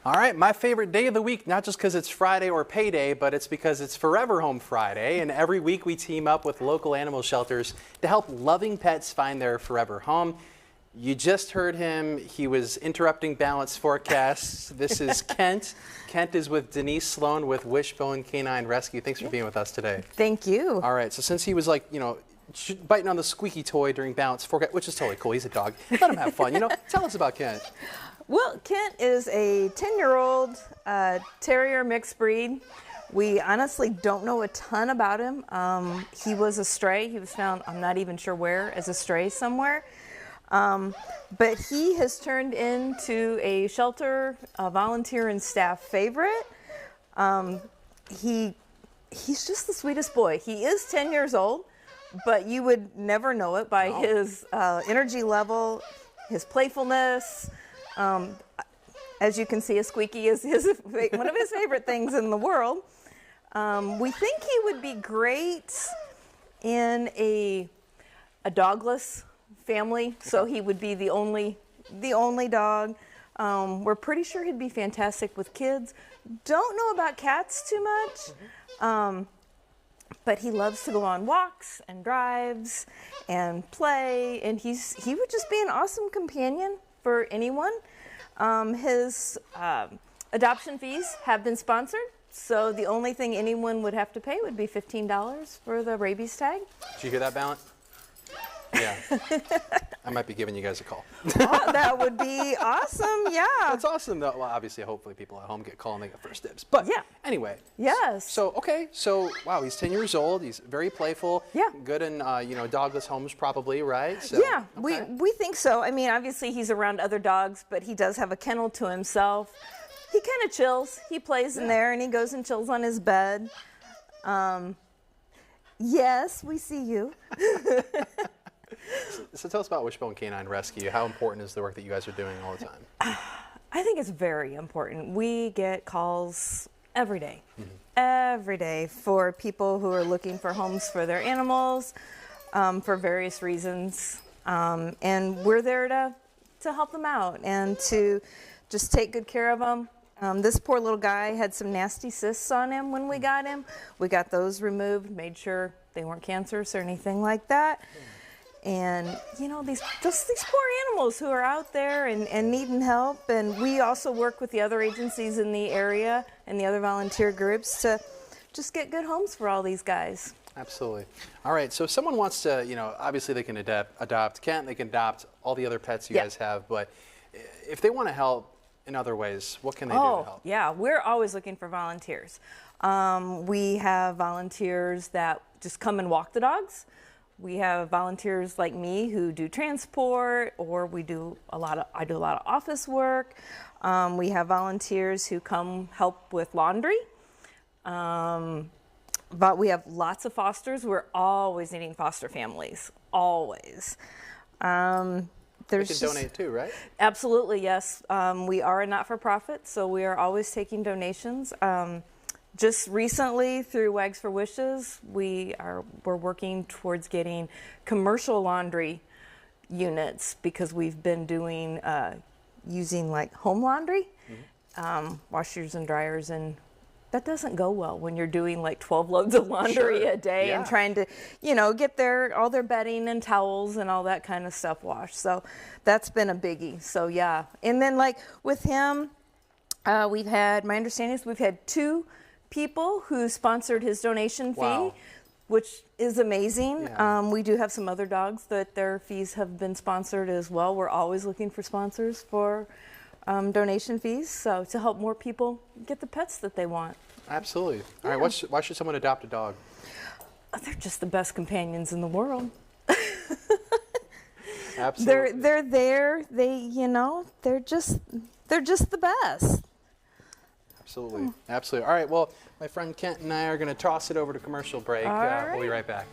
All right, my favorite day of the week, not just because it's Friday or payday, but it's because it's Forever Home Friday. And every week we team up with local animal shelters to help loving pets find their forever home. You just heard him. He was interrupting balance forecasts. This is Kent. Kent is with Denise Sloan with Wishbone Canine Rescue. Thanks for being with us today. Thank you. All right, so since he was like, biting on the squeaky toy during balance forecast, which is totally cool. He's a dog. Let him have fun. Tell us about Kent. Well, Kent is a 10-year-old terrier mixed breed. We honestly don't know a ton about him. He was a stray. He was found, I'm not even sure where, as a stray somewhere. But he has turned into a shelter, a volunteer and staff favorite. He's just the sweetest boy. He is 10 years old, but you would never know it by his energy level, his playfulness. As you can see, a squeaky is one of his favorite things in the world. We think he would be great in a dogless family, so he would be the only dog. We're pretty sure he'd be fantastic with kids. Don't know about cats too much, but he loves to go on walks and drives and play, and he would just be an awesome companion for anyone. His adoption fees have been sponsored, so the only thing anyone would have to pay would be $15 for the rabies tag. Did you hear that, Balance? Yeah. I might be giving you guys a call. Oh, that would be awesome, yeah. That's awesome, though. Well, obviously, hopefully people at home get called and they get first dibs. But yeah. Anyway. Yes. So, wow, he's 10 years old. He's very playful. Yeah. Good in, dogless homes probably, right? So, yeah, okay. we think so. I mean, obviously he's around other dogs, but he does have a kennel to himself. He kind of chills. He plays in there and he goes and chills on his bed. Yes, we see you. So tell us about Wishbone Canine Rescue. How important is the work that you guys are doing all the time? I think it's very important. We get calls every day, every day for people who are looking for homes for their animals for various reasons. And we're there to help them out and to just take good care of them. This poor little guy had some nasty cysts on him when we got him. We got those removed, made sure they weren't cancerous or anything like that. And these poor animals who are out there and needing help. And we also work with the other agencies in the area and the other volunteer groups to just get good homes for all these guys. Absolutely. All right, so if someone wants to, obviously they can adopt Kent, they can adopt all the other pets you guys have, but if they want to help in other ways, what can they do to help? Yeah, we're always looking for volunteers. We have volunteers that just come and walk the dogs. We have volunteers like me who do transport, or I do a lot of office work. We have volunteers who come help with laundry. But we have lots of fosters. We're always needing foster families, always. They can donate too, right? Absolutely, yes. We are a not-for-profit, so we are always taking donations. Just recently, through Wags for Wishes, we're working towards getting commercial laundry units because we've been doing using like home laundry, washers and dryers, and that doesn't go well when you're doing like 12 loads of laundry a day and trying to, get all their bedding and towels and all that kind of stuff washed. So that's been a biggie. So yeah, and then like with him, my understanding is we've had 2 people who sponsored his donation fee, which is amazing. Yeah. We do have some other dogs that their fees have been sponsored as well. We're always looking for sponsors for donation fees, so to help more people get the pets that they want. Absolutely. All right, why should someone adopt a dog? They're just the best companions in the world. Absolutely. They're there. They're just the best. Absolutely. Absolutely. All right, well, my friend Kent and I are going to toss it over to commercial break. All right. We'll be right back.